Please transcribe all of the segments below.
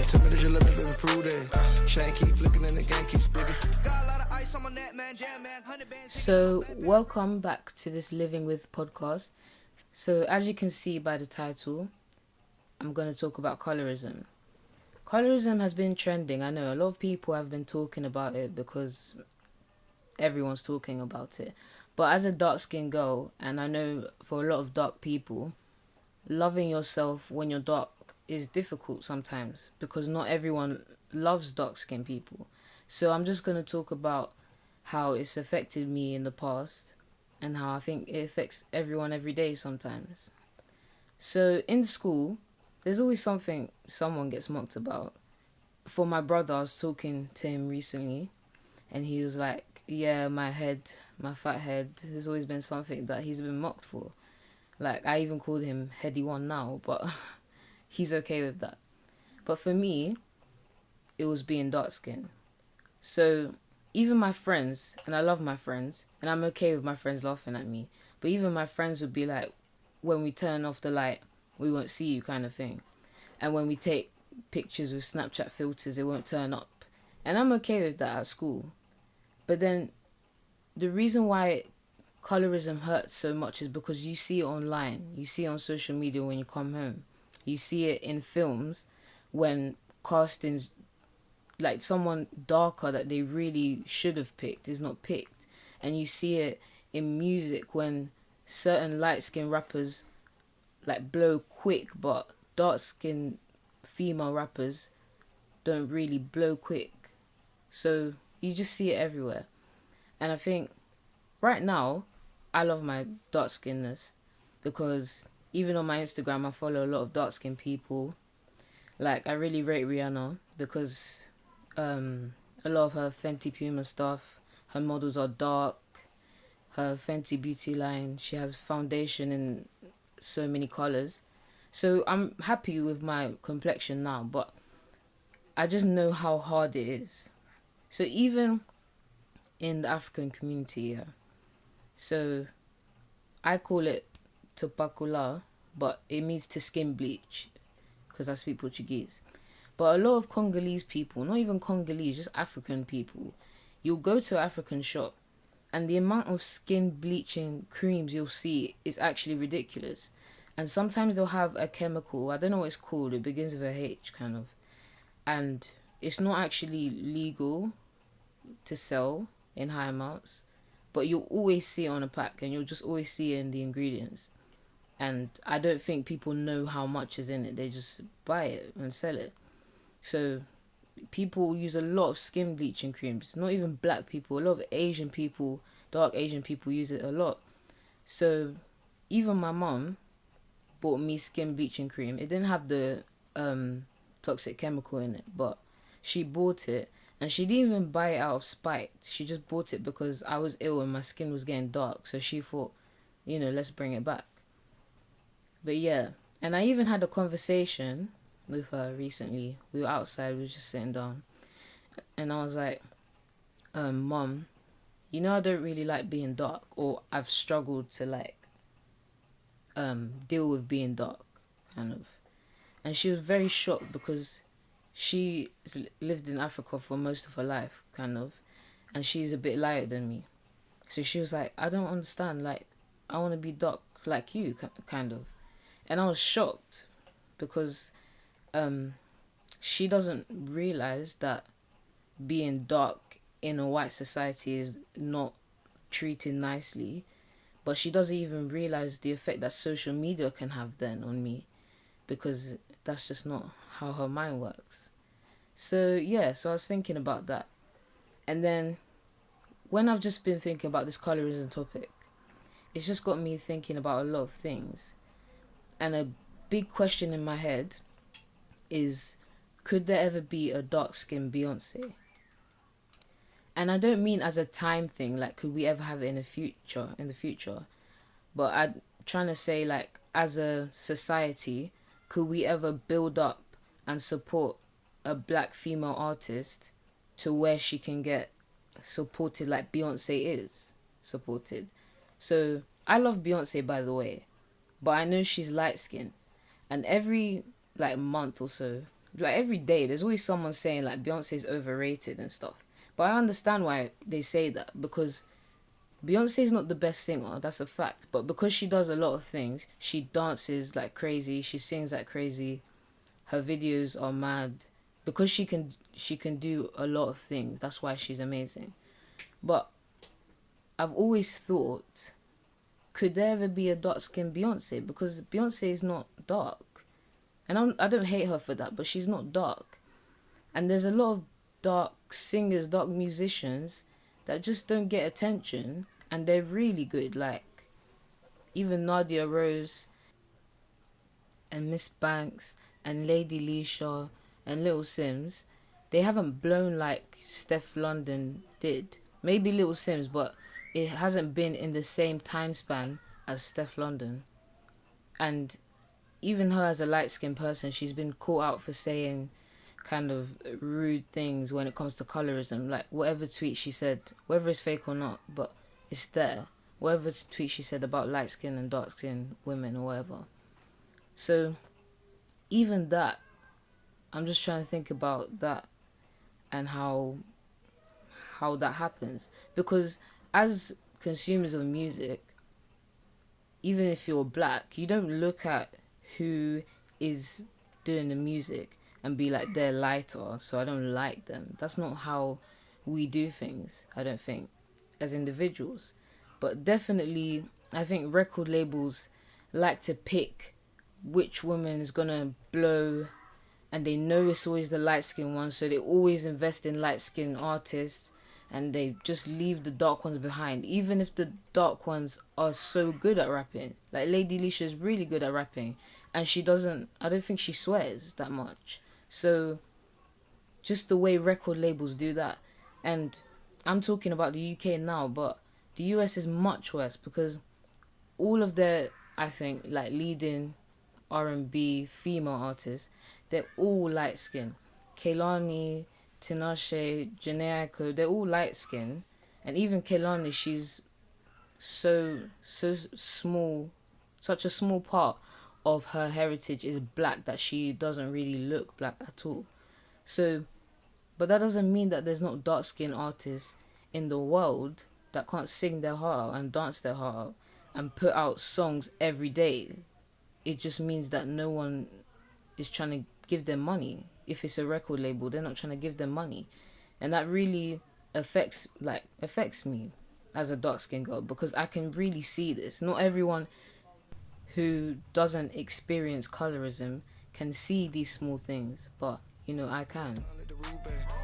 Tell me that you let me baby prove that. Shane keep flicking and the game keeps bigger. So, welcome back to this Living With podcast. So, as you can see by the title, I'm going to talk about colorism. Colourism has been trending. I know a lot of people have been talking about it because everyone's talking about it. But as a dark-skinned girl, and I know for a lot of dark people, loving yourself when you're dark is difficult sometimes because not everyone loves dark-skinned people. So I'm just going to talk about how it's affected me in the past and how I think it affects everyone every day sometimes. So in school, there's always something someone gets mocked about. For my brother, I was talking to him recently and he was like, yeah, my fat head, there's always been something that he's been mocked for. Like, I even called him Heady One now, but he's okay with that. But for me, it was being dark-skinned. So even my friends, and I love my friends, and I'm okay with my friends laughing at me, but even my friends would be like, when we turn off the light, we won't see you kind of thing. And when we take pictures with Snapchat filters, it won't turn up. And I'm okay with that at school. But then the reason why colorism hurts so much is because you see it online. You see it on social media when you come home. You see it in films when castings, like someone darker that they really should have picked is not picked. And you see it in music when certain light-skinned rappers like blow quick, but dark-skinned female rappers don't really blow quick. So you just see it everywhere. And I think right now, I love my dark-skinnedness because even on my Instagram, I follow a lot of dark-skinned people. Like, I really rate Rihanna because a lot of her Fenty Puma stuff, her models are dark. Her Fenty beauty line, she has foundation in so many colours. So I'm happy with my complexion now, but I just know how hard it is. So even in the African community, yeah. So I call it tupacula, but it means to skin bleach because I speak Portuguese. But a lot of Congolese people, not even Congolese, just African people, you'll go to an African shop and the amount of skin bleaching creams you'll see is actually ridiculous. And sometimes they'll have a chemical, I don't know what it's called, it begins with a H kind of. And it's not actually legal to sell in high amounts, but you'll always see it on a pack and you'll just always see it in the ingredients. And I don't think people know how much is in it, they just buy it and sell it. So people use a lot of skin bleaching creams, not even black people, a lot of Asian people, dark Asian people use it a lot. So even my mom bought me skin bleaching cream. It didn't have the toxic chemical in it, but she bought it and she didn't even buy it out of spite. She just bought it because I was ill and my skin was getting dark. So she thought, let's bring it back. But yeah, and I even had a conversation with her recently. We were outside, we were just sitting down. And I was like, Mom, I don't really like being dark, or I've struggled to deal with being dark, kind of. And she was very shocked because she lived in Africa for most of her life, kind of. And she's a bit lighter than me. So she was like, I don't understand, I want to be dark like you, kind of. And I was shocked because she doesn't realize that being dark in a white society is not treated nicely, but she doesn't even realize the effect that social media can have then on me, because that's just not how her mind works. So yeah, so I was thinking about that. And then when I've just been thinking about this colorism topic, it's just got me thinking about a lot of things. And a big question in my head is, could there ever be a dark-skinned Beyonce? And I don't mean as a time thing, could we ever have it in the future? But I'm trying to say, as a society, could we ever build up and support a black female artist to where she can get supported like Beyonce is supported? So I love Beyonce, by the way, but I know she's light-skinned. And every month or so, like every day there's always someone saying like Beyonce's overrated and stuff. But I understand why they say that, because Beyonce's not the best singer, that's a fact. But because she does a lot of things, she dances like crazy, she sings like crazy, her videos are mad. Because she can do a lot of things, that's why she's amazing. But I've always thought, could there ever be a dark-skinned Beyonce? Because Beyonce is not dark. And I don't hate her for that, but she's not dark. And there's a lot of dark singers, dark musicians that just don't get attention, and they're really good. Like, even Nadia Rose and Miss Banks and Lady Leisha and Little Sims, they haven't blown like Steph London did. Maybe Little Sims, but it hasn't been in the same time span as Steph London. And even her as a light-skinned person, she's been caught out for saying kind of rude things when it comes to colorism. Like, whatever tweet she said, whether it's fake or not, but it's there. Whatever tweet she said about light-skinned and dark-skinned women or whatever. So, even that, I'm just trying to think about that and how that happens. Because as consumers of music, even if you're black, you don't look at who is doing the music and be like, they're lighter, so I don't like them. That's not how we do things, I don't think, as individuals. But definitely, I think record labels like to pick which woman is gonna blow, and they know it's always the light-skinned one, so they always invest in light-skinned artists, and they just leave the dark ones behind, even if the dark ones are so good at rapping. Like, Lady Leisha is really good at rapping, and I don't think she swears that much. So, just the way record labels do that. And I'm talking about the UK now, but the US is much worse, because all of their, I think, like, leading R&B female artists, they're all light-skinned. Kehlani, Tinashe, Janae Aiko, they're all light-skinned. And even Kehlani, she's so small, such a small part of her heritage is black that she doesn't really look black at all. So, but that doesn't mean that there's not dark-skinned artists in the world that can't sing their heart out and dance their heart out and put out songs every day. It just means that no one is trying to give them money. If it's a record label, they're not trying to give them money. And that really affects me as a dark-skinned girl, because I can really see this. Not everyone who doesn't experience colorism can see these small things, but, you know, I can.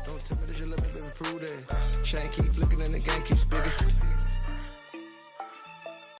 Don't tell me that you let me prove that. Chain keep flicking and the game keeps bigger.